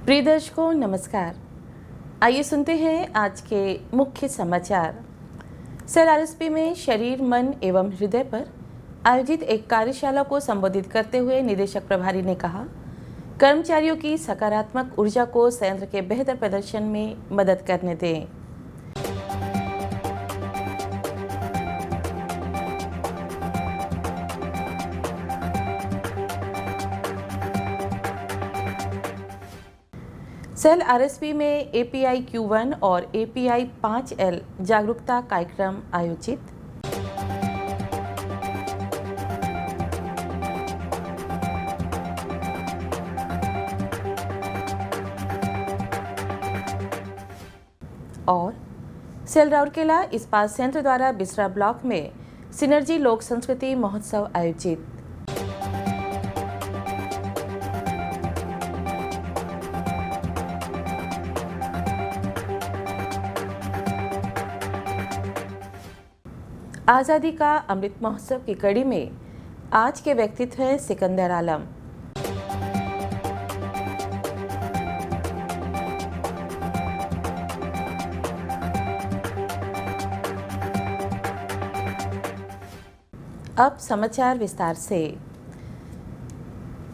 प्रिय दर्शकों नमस्कार। आइए सुनते हैं आज के मुख्य समाचार। सेल आरएसपी में शरीर, मन एवं हृदय पर आयोजित एक कार्यशाला को संबोधित करते हुए निदेशक प्रभारी ने कहा, कर्मचारियों की सकारात्मक ऊर्जा को संयंत्र के बेहतर प्रदर्शन में मदद करने दें। सेल आरएसपी में API Q1 और API 5L जागरूकता कार्यक्रम आयोजित। और सेल राउरकेला इस्पात संयंत्र द्वारा बिसरा ब्लॉक में सिनर्जी लोक संस्कृति महोत्सव आयोजित। आज़ादी का अमृत महोत्सव की कड़ी में आज के व्यक्तित्व हैं सिकंदर आलम। अब समाचार विस्तार से।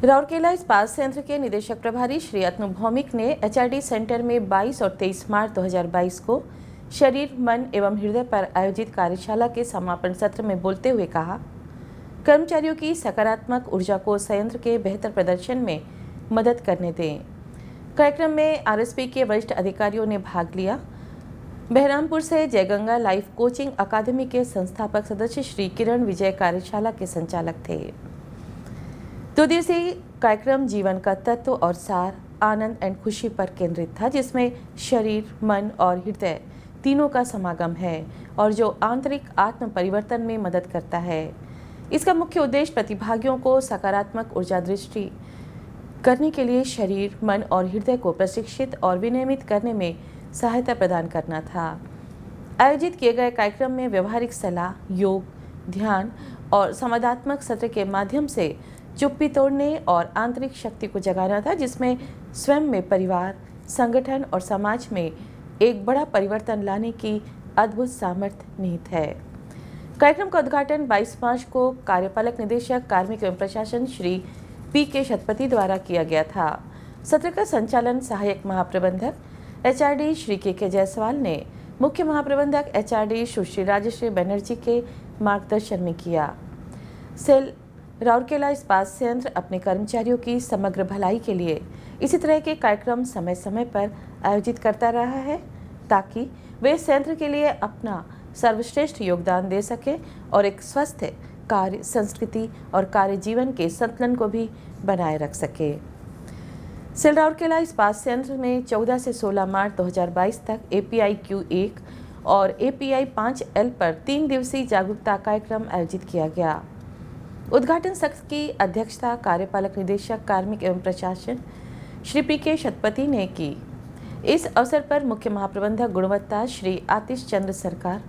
राउरकेला इस्पात संयंत्र के निदेशक प्रभारी श्री अतनु भौमिक ने HRD सेंटर में 22 और 23 मार्च 2022 को शरीर, मन एवं हृदय पर आयोजित कार्यशाला के समापन सत्र में बोलते हुए कहा, कर्मचारियों की सकारात्मक ऊर्जा को संयंत्र के बेहतर प्रदर्शन में मदद करने दें। कार्यक्रम में आरएसपी के वरिष्ठ अधिकारियों ने भाग लिया। बहरामपुर से जयगंगा लाइफ कोचिंग अकादमी के संस्थापक सदस्य श्री किरण विजय कार्यशाला के संचालक थे। 2 दिवसीय कार्यक्रम जीवन का तत्व और सार, आनंद एंड खुशी पर केंद्रित था, जिसमें शरीर, मन और हृदय तीनों का समागम है और जो आंतरिक आत्म परिवर्तन में मदद करता है। इसका मुख्य उद्देश्य प्रतिभागियों को सकारात्मक ऊर्जा दृष्टि करने के लिए शरीर, मन और हृदय को प्रशिक्षित और विनियमित करने में सहायता प्रदान करना था। आयोजित किए गए कार्यक्रम में व्यवहारिक सलाह, योग, ध्यान और संवादात्मक सत्र के माध्यम से चुप्पी तोड़ने और आंतरिक शक्ति को जगाना था, जिसमें स्वयं में, परिवार, संगठन और समाज में एक बड़ा परिवर्तन लाने की अद्भुत सामर्थ्य निहित है। कार्यक्रम का उद्घाटन 22 मार्च को कार्यपालक निदेशक कार्मिक एवं प्रशासन श्री PK शतपथी द्वारा किया गया था। सत्र का संचालन सहायक महाप्रबंधक HRD श्री KK जायसवाल ने मुख्य महाप्रबंधक HRD सुश्री राजश्री बनर्जी के मार्गदर्शन में किया। सेल राउरकेला इस्पात संयंत्र अपने कर्मचारियों की समग्र भलाई के लिए इसी तरह के कार्यक्रम समय समय पर आयोजित करता रहा है, ताकि वे संयंत्र के लिए अपना सर्वश्रेष्ठ योगदान दे सके और एक स्वस्थ कार्य संस्कृति और कार्य जीवन के संतुलन को भी बनाए रख सके। सेल राउरकेला इस्पात संयंत्र में 14 से 16 मार्च 2022 तक API Q1 और API 5L पर 3 दिवसीय जागरूकता कार्यक्रम आयोजित किया गया। उद्घाटन सत्र की अध्यक्षता कार्यपालक निदेशक कार्मिक एवं प्रशासन श्री PK शतपथी ने की। इस अवसर पर मुख्य महाप्रबंधक गुणवत्ता श्री आतिश चंद्र सरकार,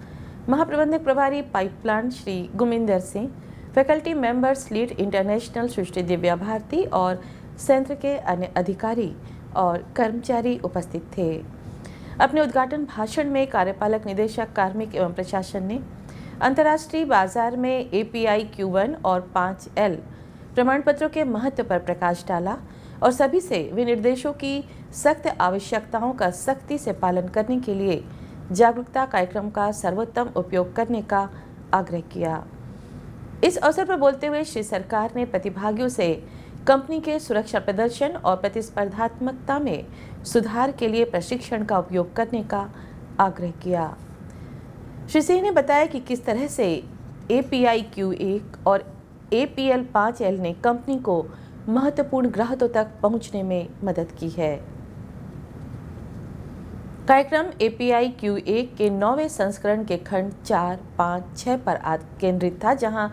महाप्रबंधक प्रभारी pipe plant Shri Guminder Singh, faculty members lead international सुश्री दिव्या भारती और संयंत्र के अन्य अधिकारी और कर्मचारी उपस्थित थे। अपने उद्घाटन भाषण में कार्यपालक निदेशक कार्मिक एवं प्रशासन ने अंतर्राष्ट्रीय बाजार में API Q1 और 5L प्रमाण पत्रों के महत्व पर प्रकाश डाला और सभी से विनिर्देशों की सख्त आवश्यकताओं का सख्ती से पालन करने के लिए जागरूकता कार्यक्रम का सर्वोत्तम उपयोग करने का आग्रह किया। इस अवसर पर बोलते हुए श्री सरकार ने प्रतिभागियों से कंपनी के सुरक्षा प्रदर्शन और प्रतिस्पर्धात्मकता में सुधार के लिए प्रशिक्षण का उपयोग करने का आग्रह किया। श्री सिंह ने बताया कि किस तरह से API Q1 और APL 5L ने कंपनी को महत्वपूर्ण ग्राहकों तक पहुंचने में मदद की है। कार्यक्रम API Q1 के 9वें संस्करण के खंड 4, 5, 6 पर केंद्रित था, जहां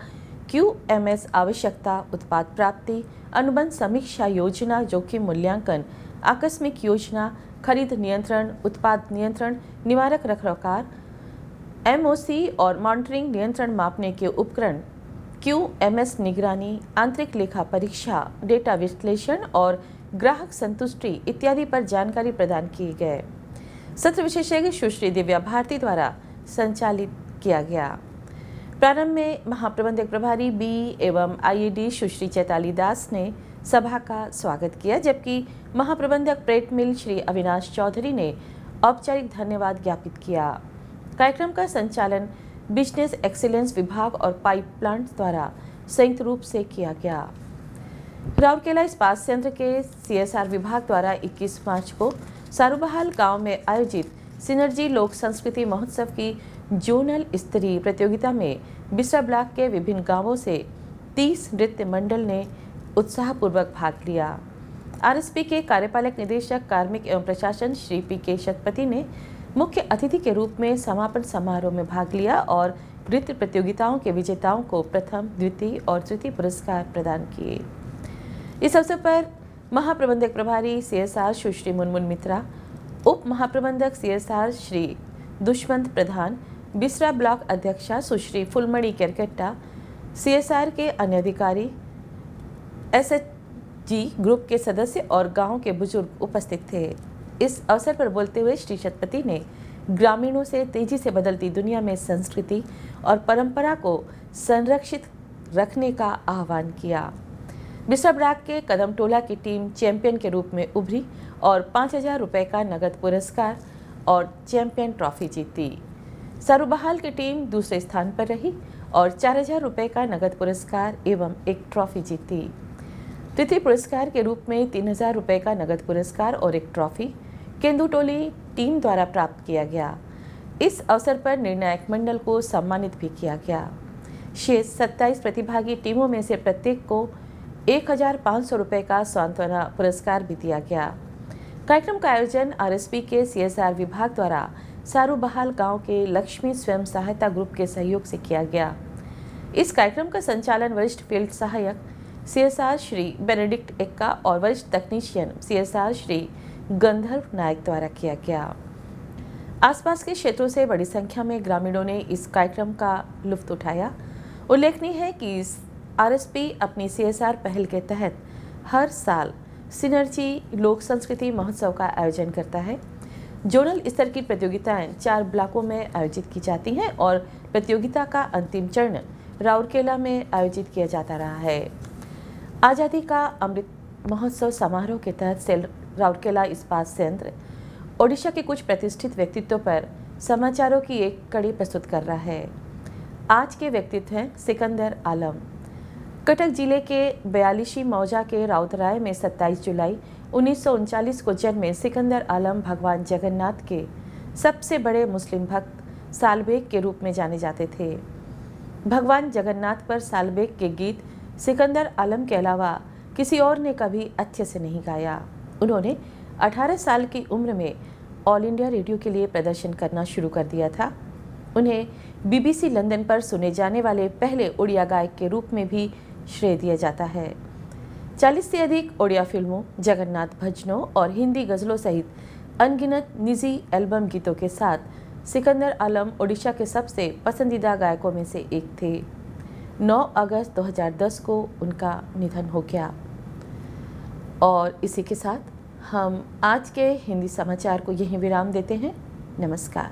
QMS आवश्यकता, उत्पाद प्राप्ति, अनुबंध समीक्षा योजना, जोखिम मूल्यांकन, आकस्मिक योजना, खरीद नियंत्रण, उत्पाद नियंत्रण, निवारक रखरखाव, MOC और मॉनिटरिंग नियंत्रण मापने के उपकरण QMS निगरानी, आंतरिक लेखा परीक्षा, डेटा विश्लेषण और ग्राहक संतुष्टि इत्यादि पर जानकारी प्रदान किए गए। सत्र विशेषज्ञ सुश्री दिव्या भारती द्वारा संचालित किया गया। प्रारंभ में महाप्रबंधक प्रभारी बी एवं IAD सुश्री चैताली दास ने सभा का स्वागत किया, जबकि महाप्रबंधक प्रेट मिल श्री अविनाश चौधरी ने औपचारिक धन्यवाद ज्ञापित किया। कार्यक्रम का संचालन बिजनेस एक्सीलेंस विभाग और पाइप प्लांट द्वारा संयुक्त रूप से किया गया। राउरकेला इस्पात संयंत्र के CSR विभाग द्वारा 21 मार्च को सारूबहाल गांव में आयोजित सिनर्जी लोक संस्कृति महोत्सव की जोनल स्तरीय प्रतियोगिता में बिसरा ब्लॉक के विभिन्न गांवों से 30 नृत्य मंडल ने उत्साहपूर्वक भाग लिया। RSP के कार्यपालक निदेशक कार्मिक एवं प्रशासन श्री PK शतपति ने मुख्य अतिथि के रूप में समापन समारोह में भाग लिया और नृत्य प्रतियोगिताओं के विजेताओं को प्रथम, द्वितीय और तृतीय पुरस्कार प्रदान किए। इस अवसर पर महाप्रबंधक प्रभारी CSR सुश्री मुनमुन मित्रा, उप महाप्रबंधक CSR श्री दुष्मंत प्रधान, बिसरा ब्लॉक अध्यक्षा सुश्री फुलमणि केरकेट्टा, CSR के अन्य अधिकारी, SHG ग्रुप के सदस्य और गांव के बुजुर्ग उपस्थित थे। इस अवसर पर बोलते हुए श्री शतपति ने ग्रामीणों से तेजी से बदलती दुनिया में संस्कृति और परंपरा को संरक्षित रखने का आह्वान किया। बिसरा ब्लॉक के कदम टोला की टीम चैंपियन के रूप में उभरी और 5,000 रुपये का नगद पुरस्कार और चैंपियन ट्रॉफी जीती। सारूबहाल की टीम दूसरे स्थान पर रही और 4,000 रुपये का नगद पुरस्कार एवं एक ट्रॉफी जीती। तृतीय पुरस्कार के रूप में 3,000 रुपये का नगद पुरस्कार और एक ट्रॉफी केंदुटोली टीम द्वारा प्राप्त किया गया। इस अवसर पर निर्णायक मंडल को सम्मानित भी किया गया। शेष 27 प्रतिभागी टीमों में से प्रत्येक को 1,500 रुपये का सांत्वना पुरस्कार भी दिया गया। कार्यक्रम का आयोजन RSP के CSR विभाग द्वारा सारूबहाल गांव के लक्ष्मी स्वयं सहायता ग्रुप के सहयोग से किया गया। इस कार्यक्रम का संचालन वरिष्ठ फील्ड सहायक CSR श्री बेनेडिक्ट एक्का और वरिष्ठ तकनीशियन CSR श्री गंधर्व नायक द्वारा किया गया। आसपास के क्षेत्रों से बड़ी संख्या में ग्रामीणों ने इस कार्यक्रम का लुत्फ उठाया। उल्लेखनीय है कि RSP अपनी CSR पहल के तहत हर साल सिनर्जी लोक संस्कृति महोत्सव का आयोजन करता है। जोनल स्तर की प्रतियोगिताएं 4 ब्लॉकों में आयोजित की जाती हैं और प्रतियोगिता का अंतिम चरण राउरकेला में आयोजित किया जाता रहा है। आज़ादी का अमृत महोत्सव समारोह के तहत सेल राउरकेला इस्पात संयंत्र ओडिशा के कुछ प्रतिष्ठित व्यक्तित्वों पर समाचारों की एक कड़ी प्रस्तुत कर रहा है। आज के व्यक्तित्व हैं सिकंदर आलम। कटक जिले के 42 मौजा के राउतराय में 27 जुलाई 1939 को जन्मे सिकंदर आलम भगवान जगन्नाथ के सबसे बड़े मुस्लिम भक्त सालबेग के रूप में जाने जाते थे। भगवान जगन्नाथ पर सालबेग के गीत सिकंदर आलम के अलावा किसी और ने कभी अच्छे से नहीं गाया। उन्होंने 18 साल की उम्र में ऑल इंडिया रेडियो के लिए प्रदर्शन करना शुरू कर दिया था। उन्हें BBC लंदन पर सुने जाने वाले पहले उड़िया गायक के रूप में भी श्रेय दिया जाता है। 40 से अधिक उड़िया फिल्मों, जगन्नाथ भजनों और हिंदी गज़लों सहित अनगिनत निजी एल्बम गीतों के साथ सिकंदर आलम ओडिशा के सबसे पसंदीदा गायकों में से एक थे। 9 अगस्त 2010 को उनका निधन हो गया। और इसी के साथ हम आज के हिंदी समाचार को यहीं विराम देते हैं। नमस्कार।